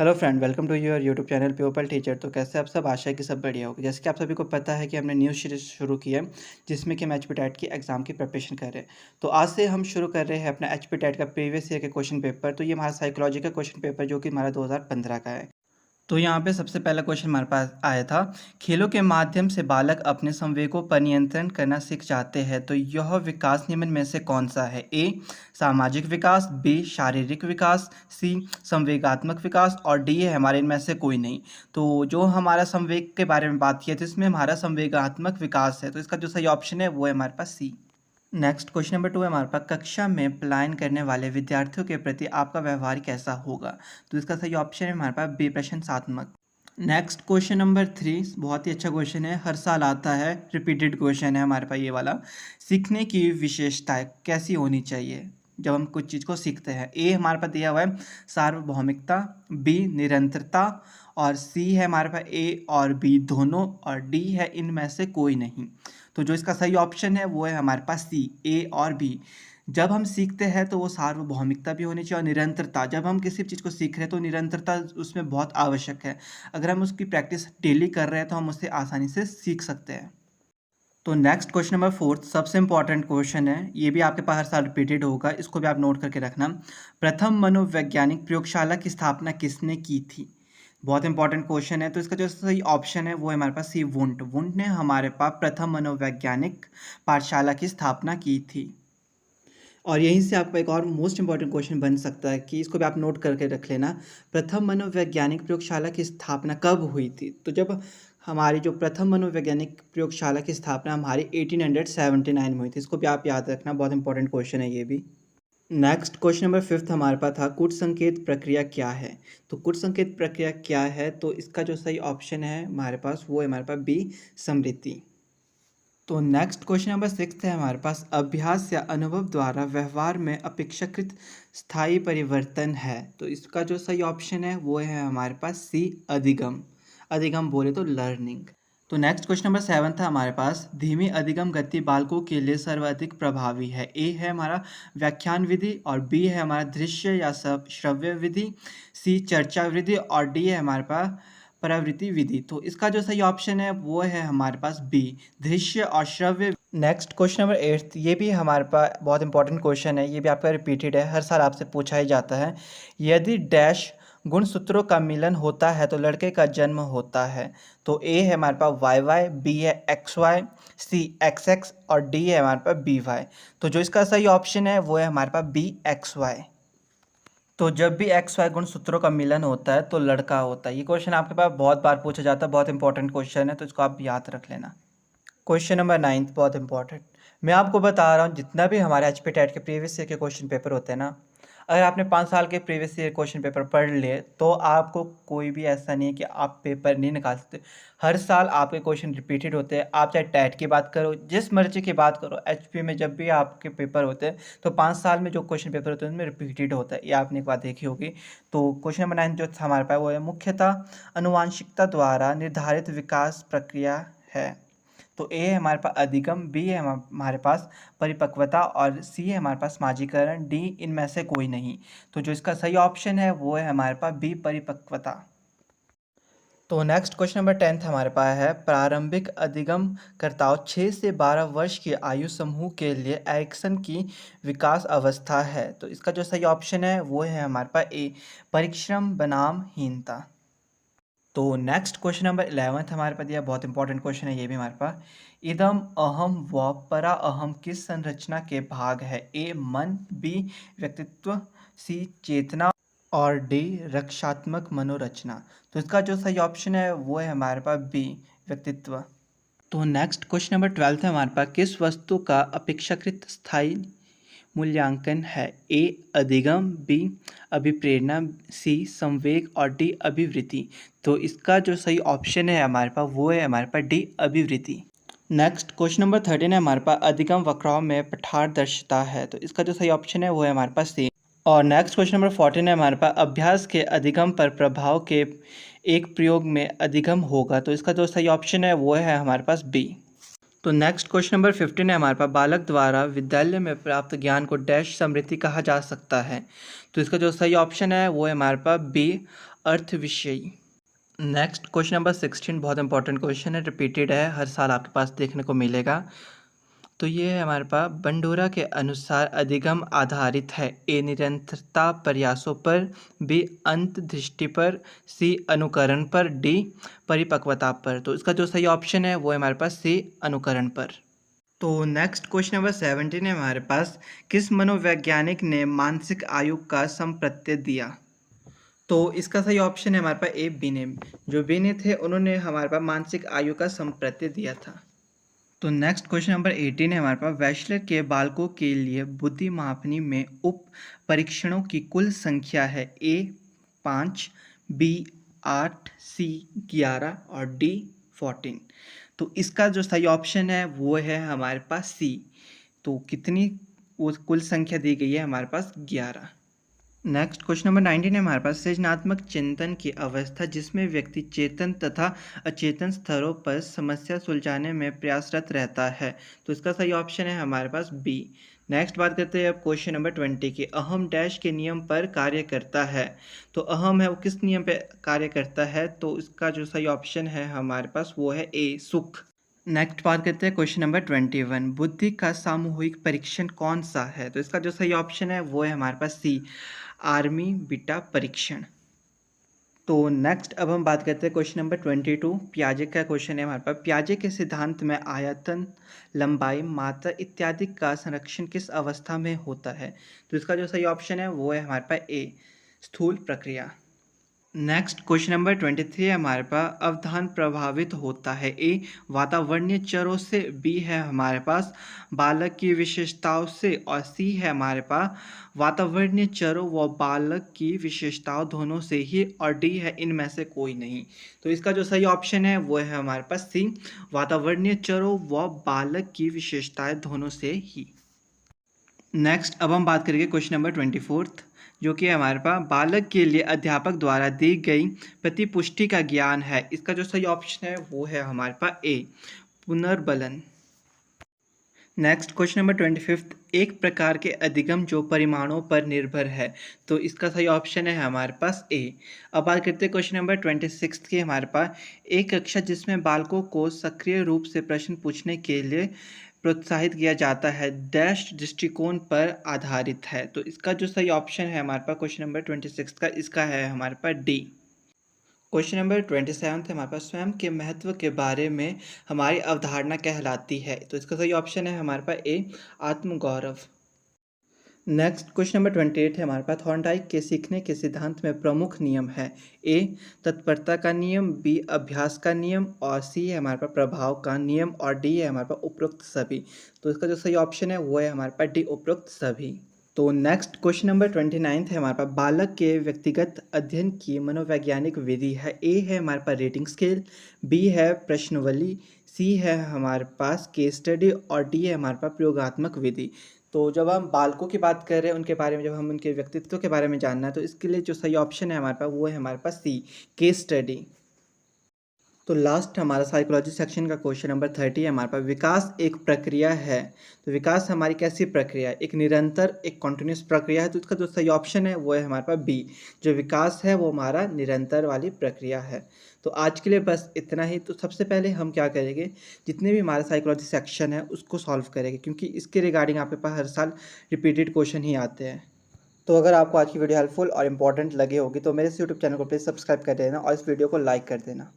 Hello friend, welcome to your YouTube channel pupil teacher. तो कैसे आप सब? आशा है कि सब बढ़िया होगा। जैसे कि आप सभी को पता है कि हमने न्यू सीरीज शुरू की है जिसमें कि हम एचपी टेट की एग्ज़ाम की प्रिपरेशन कर रहे हैं। तो आज से हम शुरू कर रहे हैं अपना एचपी टेट का प्रीवियस ईयर के क्वेश्चन पेपर। तो ये हमारा साइकोलॉजी का क्वेश्चन पेपर जो कि हमारा 2015 का है। तो यहाँ पे सबसे पहला क्वेश्चन हमारे पास आया था, खेलों के माध्यम से बालक अपने संवेगों पर नियंत्रण करना सीख जाते हैं। तो यह विकास निम्न में से कौन सा है? ए सामाजिक विकास, बी शारीरिक विकास, सी संवेगात्मक विकास और डी है हमारे इनमें से कोई नहीं। तो जो हमारा संवेग के बारे में बात की है तो इसमें हमारा संवेगात्मक विकास है। तो इसका जो सही ऑप्शन है वो है हमारे पास सी। नेक्स्ट क्वेश्चन नंबर 2 है हमारे पास, कक्षा में पलायन करने वाले विद्यार्थियों के प्रति आपका व्यवहार कैसा होगा? तो इसका सही ऑप्शन है हमारे पास बी प्रशंसात्मक। नेक्स्ट क्वेश्चन नंबर 3 बहुत ही अच्छा क्वेश्चन है, हर साल आता है, रिपीटेड क्वेश्चन है हमारे पास ये वाला। सीखने की विशेषताएं कैसी होनी चाहिए जब हम कुछ चीज़ को सीखते हैं? ए हमारे पास दिया हुआ है सार्वभौमिकता, बी निरंतरता और सी है हमारे पास ए और बी दोनों और डी है इनमें से कोई नहीं। तो जो इसका सही ऑप्शन है वो है हमारे पास सी, ए और बी। जब हम सीखते हैं तो वो सार्वभौमिकता भी होनी चाहिए और निरंतरता। जब हम किसी चीज़ को सीख रहे हैं तो निरंतरता उसमें बहुत आवश्यक है। अगर हम उसकी प्रैक्टिस डेली कर रहे हैं तो हम उससे आसानी से सीख सकते हैं। तो नेक्स्ट क्वेश्चन नंबर 4 सबसे इंपॉर्टेंट क्वेश्चन है, ये भी आपके पास हर साल रिपीटेड होगा, इसको भी आप नोट करके रखना। प्रथम मनोवैज्ञानिक प्रयोगशाला की स्थापना किसने की थी? बहुत इंपॉर्टेंट क्वेश्चन है। तो इसका जो सही ऑप्शन है वो है हमारे पास सी वुंट। वुंट ने हमारे पास प्रथम मनोवैज्ञानिक पाठशाला की स्थापना की थी। और यहीं से आपका एक और मोस्ट इंपॉर्टेंट क्वेश्चन बन सकता है कि इसको भी आप नोट करके रख लेना। प्रथम मनोवैज्ञानिक प्रयोगशाला की स्थापना कब हुई थी? तो जब हमारी जो प्रथम मनोवैज्ञानिक प्रयोगशाला की स्थापना हमारी 1879 में हुई थी। इसको भी आप याद रखना, बहुत इंपॉर्टेंट क्वेश्चन है ये भी। नेक्स्ट क्वेश्चन नंबर 5 हमारे पास था, कूट संकेत प्रक्रिया क्या है? तो कूट संकेत प्रक्रिया क्या है? तो इसका जो सही ऑप्शन है हमारे पास वो है हमारे पास बी स्मृति। तो नेक्स्ट क्वेश्चन नंबर 6 है हमारे पास, अभ्यास या अनुभव द्वारा व्यवहार में अपेक्षाकृत स्थायी परिवर्तन है। तो इसका जो सही ऑप्शन है वो है हमारे पास सी अधिगम। अधिगम बोले तो लर्निंग। तो नेक्स्ट क्वेश्चन नंबर 7 था हमारे पास, धीमी अधिगम गति बालकों के लिए सर्वाधिक प्रभावी है। ए है हमारा व्याख्यान विधि और बी है हमारा दृश्य या श्रव्य विधि, सी चर्चा विधि और डी है हमारे पास प्रवृत्ति विधि। तो इसका जो सही ऑप्शन है वो है हमारे पास बी दृश्य और श्रव्य। नेक्स्ट क्वेश्चन नंबर 8 ये भी हमारे पास बहुत इंपॉर्टेंट क्वेश्चन है, ये भी आपका रिपीटेड है, हर साल आपसे पूछा ही जाता है। यदि डैश गुणसूत्रों का मिलन होता है तो लड़के का जन्म होता है। तो ए है हमारे पास वाई वाई, बी है एक्स वाई, सी एक्स एक्स और डी है हमारे पास बी वाई। तो जो इसका सही ऑप्शन है वो है हमारे पास बी एक्स वाई। तो जब भी एक्स वाई गुणसूत्रों का मिलन होता है तो लड़का होता है। ये क्वेश्चन आपके पास बहुत बार पूछा जाता है, बहुत इंपॉर्टेंट क्वेश्चन है, तो इसको आप याद रख लेना। क्वेश्चन नंबर 9 बहुत इंपॉर्टेंट। मैं आपको बता रहा हूँ जितना भी हमारे एचपी टेट के प्रीवियस ईयर के क्वेश्चन पेपर होते हैं ना, अगर आपने 5 साल के प्रीवियस ईयर क्वेश्चन पेपर पढ़ लिए तो आपको कोई भी ऐसा नहीं है कि आप पेपर नहीं निकाल सकते। हर साल आपके क्वेश्चन रिपीटेड होते हैं। आप चाहे टेट की बात करो, जिस मर्जी की बात करो, एचपी में जब भी आपके पेपर होते हैं तो 5 साल में जो क्वेश्चन पेपर होते हैं उनमें रिपीटेड होता है। ये आपने एक बात देखी होगी। तो क्वेश्चन नंबर 9 जो हमारे पास वो है, मुख्यतः आनुवांशिकता द्वारा निर्धारित विकास प्रक्रिया है। तो ए है हमारे पास अधिगम, बी है हमारे पास परिपक्वता और सी है हमारे पास समाजीकरण, डी इनमें से कोई नहीं। तो जो इसका सही ऑप्शन है वो है हमारे पास बी परिपक्वता। तो नेक्स्ट क्वेश्चन नंबर 10 हमारे पास है, प्रारंभिक अधिगमकर्ताओं 6 से 12 वर्ष की आयु समूह के लिए एरिक्सन की विकास अवस्था है। तो इसका जो सही ऑप्शन है वो है हमारे पास ए परिश्रम बनाम हीनता। तो नेक्स्ट क्वेश्चन नंबर 11 हमारे पास दिया, बहुत इंपॉर्टेंट क्वेश्चन है ये भी हमारे पास। इदम अहम व परा अहम किस संरचना के भाग है? ए मन, बी व्यक्तित्व, सी चेतना और डी रक्षात्मक मनोरचना। तो इसका जो सही ऑप्शन है वो है हमारे पास बी व्यक्तित्व। तो नेक्स्ट क्वेश्चन नंबर 12 है हमारे पास, किस वस्तु का अपेक्षाकृत स्थायी मूल्यांकन है? ए अधिगम, बी अभिप्रेरणा, सी संवेग और डी अभिवृत्ति। तो इसका जो सही ऑप्शन है हमारे पास वो है हमारे पास डी अभिवृत्ति। नेक्स्ट क्वेश्चन नंबर 13 है हमारे पास, अधिगम वक्राओं में पारदर्शिता है। तो इसका जो सही ऑप्शन है वो है हमारे पास सी। और नेक्स्ट क्वेश्चन नंबर 14 है हमारे पास, अभ्यास के अधिगम पर प्रभाव के एक प्रयोग में अधिगम होगा। तो इसका जो सही ऑप्शन है वो है हमारे पास बी। तो नेक्स्ट क्वेश्चन नंबर 15 है हमारे पास, बालक द्वारा विद्यालय में प्राप्त ज्ञान को डैश समृद्धि कहा जा सकता है। तो इसका जो सही ऑप्शन है वो है हमारे पास बी, अर्थ विषयी। नेक्स्ट क्वेश्चन नंबर 16 बहुत इंपॉर्टेंट क्वेश्चन है, रिपीटेड है, हर साल आपके पास देखने को मिलेगा। तो ये है हमारे पास, बंडोरा के अनुसार अधिगम आधारित है, ए निरंतरता प्रयासों पर, बी अंतर्दृष्टि पर, सी अनुकरण पर, डी परिपक्वता पर। तो इसका जो सही ऑप्शन है वो है हमारे पास सी, अनुकरण पर। तो नेक्स्ट क्वेश्चन नंबर 17 है हमारे पास, किस मनोवैज्ञानिक ने मानसिक आयु का संप्रत्यय दिया। तो इसका सही ऑप्शन है हमारे पास ए, बिने। जो बिने थे उन्होंने हमारे पास मानसिक आयु का संप्रत्यय दिया था। तो नेक्स्ट क्वेश्चन नंबर 18 है हमारे पास, बैचलर के बालकों के लिए बुद्धि मापनी में उप परीक्षणों की कुल संख्या है, ए 5, बी 8, सी 11 और डी 14। तो इसका जो सही ऑप्शन है वो है हमारे पास सी। तो कितनी वो कुल संख्या दी गई है हमारे पास 11। नेक्स्ट क्वेश्चन नंबर 19 है हमारे पास, सृजनात्मक चिंतन की अवस्था जिसमें व्यक्ति चेतन तथा अचेतन स्तरों पर समस्या सुलझाने में प्रयासरत रहता है। तो इसका सही ऑप्शन है हमारे पास बी। नेक्स्ट बात करते हैं अब क्वेश्चन नंबर 20 की, अहम डैश के नियम पर कार्य करता है। तो अहम है वो किस नियम पर कार्य करता है, तो इसका जो सही ऑप्शन है हमारे पास वो है ए, सुख। नेक्स्ट बात करते हैं क्वेश्चन नंबर 21, बुद्धि का सामूहिक परीक्षण कौन सा है। तो इसका जो सही ऑप्शन है वो है हमारे पास सी, आर्मी बीटा परीक्षण। तो नेक्स्ट अब हम बात करते हैं क्वेश्चन नंबर 22, पियाजे का क्वेश्चन है हमारे पास, पियाजे के सिद्धांत में आयतन, लंबाई, मात्रा इत्यादि का संरक्षण किस अवस्था में होता है। तो इसका जो सही ऑप्शन है वो है हमारे पास ए, स्थूल प्रक्रिया। नेक्स्ट क्वेश्चन नंबर 23 है हमारे पास, अवधान प्रभावित होता है, ए वातावरणीय चरों से, बी है हमारे पास बालक की विशेषताओं से, और सी है हमारे पास वातावरणीय चरों व बालक की विशेषताओं दोनों से ही, और डी है इनमें से कोई नहीं। तो इसका जो सही ऑप्शन है वो है हमारे पास सी, वातावरणीय चरों व बालक की विशेषताएं दोनों से ही। नेक्स्ट अब हम बात करेंगे क्वेश्चन नंबर 24, जो कि हमारे पास बालक के लिए अध्यापक द्वारा दी गई प्रतिपुष्टि का ज्ञान है। इसका जो सही ऑप्शन है वो है हमारे पास ए, पुनर्बलन। नेक्स्ट क्वेश्चन नंबर 25, एक प्रकार के अधिगम जो परिमाणों पर निर्भर है। तो इसका सही ऑप्शन है हमारे पास ए। अब बात करते हैं क्वेश्चन नंबर 26 की, हमारे पास एक कक्षा जिसमें बालकों को सक्रिय रूप से प्रश्न पूछने के लिए प्रोत्साहित किया जाता है, डैश दृष्टिकोण पर आधारित है। तो इसका जो सही ऑप्शन है हमारे पास क्वेश्चन नंबर 26 का, इसका है हमारे पास डी। क्वेश्चन नंबर 27 है हमारे पास, स्वयं के महत्व के बारे में हमारी अवधारणा कहलाती है। तो इसका सही ऑप्शन है हमारे पास ए, आत्मगौरव। नेक्स्ट क्वेश्चन नंबर 28 है हमारे पास, थॉर्नडाइक के सीखने के सिद्धांत में प्रमुख नियम है, ए तत्परता का नियम, बी अभ्यास का नियम, और सी है हमारे पास प्रभाव का नियम, और डी है हमारे पास उपरोक्त सभी। तो इसका जो सही ऑप्शन है वो है हमारे पास डी, उपरोक्त सभी। तो नेक्स्ट क्वेश्चन नंबर 29 है हमारे पास, बालक के व्यक्तिगत अध्ययन की मनोवैज्ञानिक विधि है, ए है हमारे पास रेटिंग स्केल, बी है प्रश्नवली, सी है हमारे पास केस स्टडी, और डी है हमारे पास प्रयोगात्मक विधि। तो जब हम बालकों की बात कर रहे हैं उनके बारे में, जब हम उनके व्यक्तित्व के बारे में जानना है, तो इसके लिए जो सही ऑप्शन है हमारे पास वो है हमारे पास सी, केस स्टडी। तो लास्ट हमारा साइकोलॉजी सेक्शन का क्वेश्चन नंबर 30 है हमारे पास, विकास एक प्रक्रिया है। तो विकास हमारी कैसी प्रक्रिया है, एक निरंतर, एक कॉन्टिन्यूस प्रक्रिया है। तो इसका जो सही ऑप्शन है वो है हमारे पास बी, जो विकास है वो हमारा निरंतर वाली प्रक्रिया है। तो आज के लिए बस इतना ही। तो सबसे पहले हम क्या करेंगे, जितने भी हमारा साइकोलॉजी सेक्शन है उसको सॉल्व करेंगे, क्योंकि इसके रिगार्डिंग आपके पास हर साल रिपीटेड क्वेश्चन ही आते हैं। तो अगर आपको आज की वीडियो हेल्पफुल और इंपॉर्टेंट लगी होगी तो मेरे इस यूट्यूब चैनल को प्लीज़ सब्सक्राइब कर देना और इस वीडियो को लाइक कर देना।